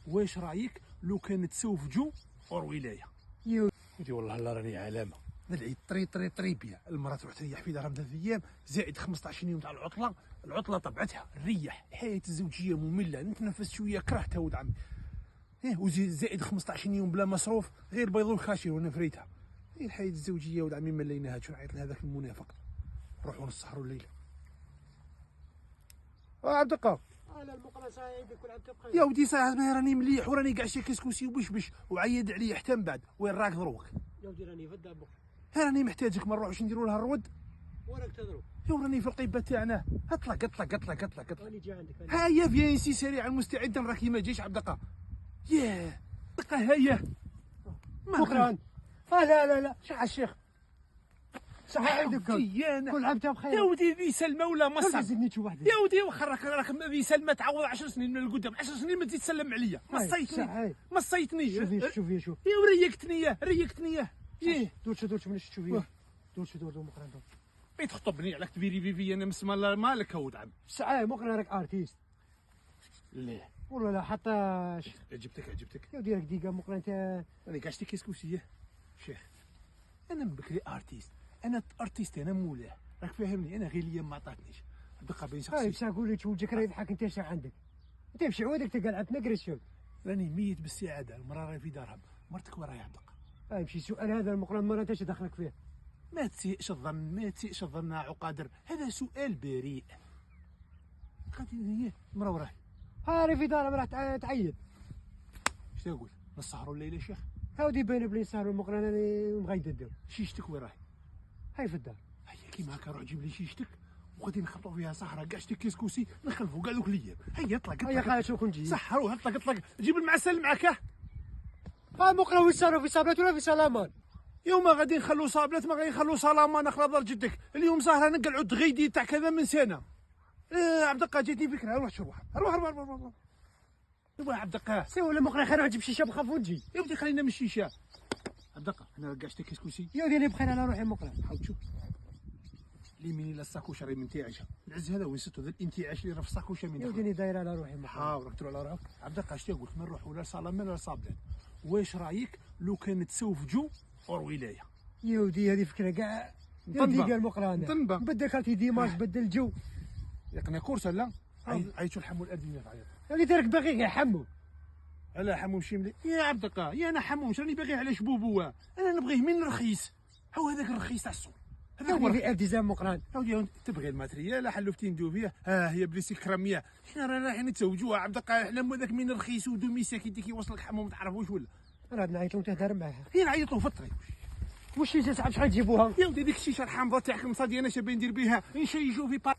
واش رايك لو كان تزوجوا اور ولايه؟ ودي والله لا راني علامه العيد طري بيا. المراه تروح تريح في دارها 3 ايام زائد 15 يوم تاع العطله طبعتها نريح. الحياه الزوجيه ممله، نتنفس شويه كرهتها ولد عمي. وزيد زائد 15 يوم بلا مصروف غير بيض والخاشي وانا فريتها. الحياه الزوجيه ولد عمي مليناها. شو نعيط لهذاك المنافق؟ نروحوا نسهروا الليله. عبد القادر انا المقرا سعيد كل عام بخير. يا ودي ساعه ما راني مليح وراني كاع شي كسكسي وبشبش وعيد عليا حتى من بعد. وين راك دروك؟ يا ودي راني في الدار راني محتاجك. ما نروحوش نديروا لها الرود؟ وراك تضرب؟ يا راني في القيبه تاعنا. اطلق. راني جا عندك هيا فيان سي سريعا مستعدا. راكي ما جيش عبد القادر. ياه دقه هيا شكرا. لا شح الشيخ صح عيدك كل عام بخير. يا ودي ذي سلمى ولا مصر؟ زدني شي واحد يا ودي واخا راك ذي سلمى تعوض 10 سنين من القدام. 10 سنين ما تزيد تسلم عليا. ما صيتني شوفي يا ريقتني دورش من شوفي دورش مقرا بيت تخطبني على كبيري في انا مسمى مالك هود عم ساعه مقرا راك ارتيست. لا والله لا حتى عجبتك يا ودي راك ديقه مقرا انت. انا كاع شتي كيسكوسيه شيخ. انا من بكري ارتيست. انا مولاه. راك فاهمني؟ انا غير ليا ما عطاتنيش دقه بين شخصي. بصح قول لي توجهك راه يضحك انت اش عندك؟ انت مشي عودك تلقى لعبتنا كريسيون. راني ميت بالسعاده. المراه راهي في دارها. مرتك وراها يا دقه. يمشي السؤال هذا المقرا المرة انت اش دخلك فيه؟ ما تسيئش الظن عقادر. هذا سؤال بريء. غادي هي مرا وراهي. هاري في دارها راح تعيد. اش تقول؟ نسهروا الليله شيخ؟ هاودي بين بلي سهروا المقرا انا مغيدد. شيشتك وين راهي؟ هاي في الدار. هيا كيما هكا روح جيب لي شيشتك وغادي نخلطوا فيها سهره كاع شتي كيسكوسي نخلفوا كاع دوك الايام. هيا اطلق هيا خالد شو كون جي سحروا. اطلق جيب المعسل معاك. المقرا وين صاروا في صابلات ولا في سلامان؟ يوم غادي نخلوا صابلات ما غادي نخلوا سلامان. اخلا دار جدك اليوم سهره نقلعوا دغيدي تاع كذا من سنه. عبد القادر جاتني فكره. روح شوف روح عبد القادر. سي ولا مقرا خير نجيب شيشه بخاف ونجي. يا ودي خلينا من الشيشه. عبد القادر انا كاع شتي كيسكوسي. يا ودي انا بخير على روحي مقرا. حاول تشوف اليمين لا الساكوشه راهي من انتعاشه. العز هذا وين ستو ذا الانتعاش اللي راه في الساكوشه من يا ودي انا داير على روحي مقرا. حاول راك تروح على روحك. عبد القادر اش تقول؟ ما نروحوا لا سلامان ولا صابلات. واش رايك لو كان تزوجوا اور ولايه؟ يا ودي هذه فكره كاع قال مقرا انا بدل كارتي ديماج بدل الجو. يقنا كورسه لا عيطوا الحمو الادميه تعيط. اللي دارك باغي غير حمو. على حمو مشي ملي يا عبد القادر. يا انا حمو مش راني باغي على شبوبو. انا نبغيه من رخيص. هو هذاك الرخيص تاع السوق. هذاك هو اللي التزام مقران. يا تبغي الماتريال حلفتي ندو فيها. هي بليسي كراميه. حنا رانا رايحين نتزوجوها عبد القادر. حنا هذاك من رخيص ودومي ساكيتي كيوصلك حمو ما تعرفوش ولا. راه نعيطوا تهدر معاه. هي نعيطوا في الطريق. واش اللي تسعد شحال تجيبوها؟ يا ودي ديك الشيشه الحامضه تاعك المصاديه انا شابين ندير بها نشيجوا في بار.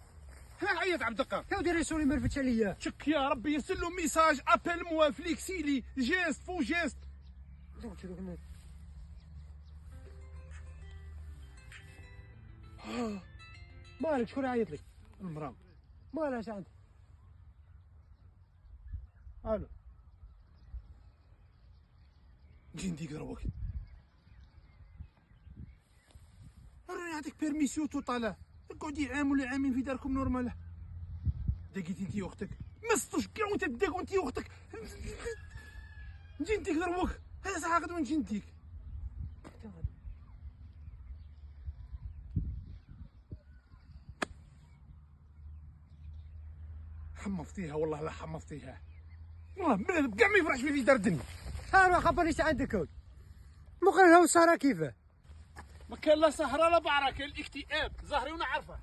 ها عيط عبد القادر. يا ودي رسولي ما رفتش عليا. شك يا ربي يرسل له ميساج ابل موا فليكسيلي جيست فو جيست. مالك شكون عيط لك؟ المرام. مالها اش عندك؟ الو جي نديك روك. راني نعطيك بيرميسيون توطالا. تقعدي عام ولا عامين في داركم نورمال. دقيتي انتي واختك ما سطوش كاع وانت تداك وانتي واختك. نجي نديك دروك. هذا صح غدوه نجي نديك. حمضتيها والله لا حمضتيها. والله بنادم كاع ما يفرحش في دار الدنيا. ها خبرني اش عندك هون. مقرا لها وسهره كيفاه؟ ما كان لا سهره لا بعرة. كان الاكتئاب ظاهري وانا عارفه.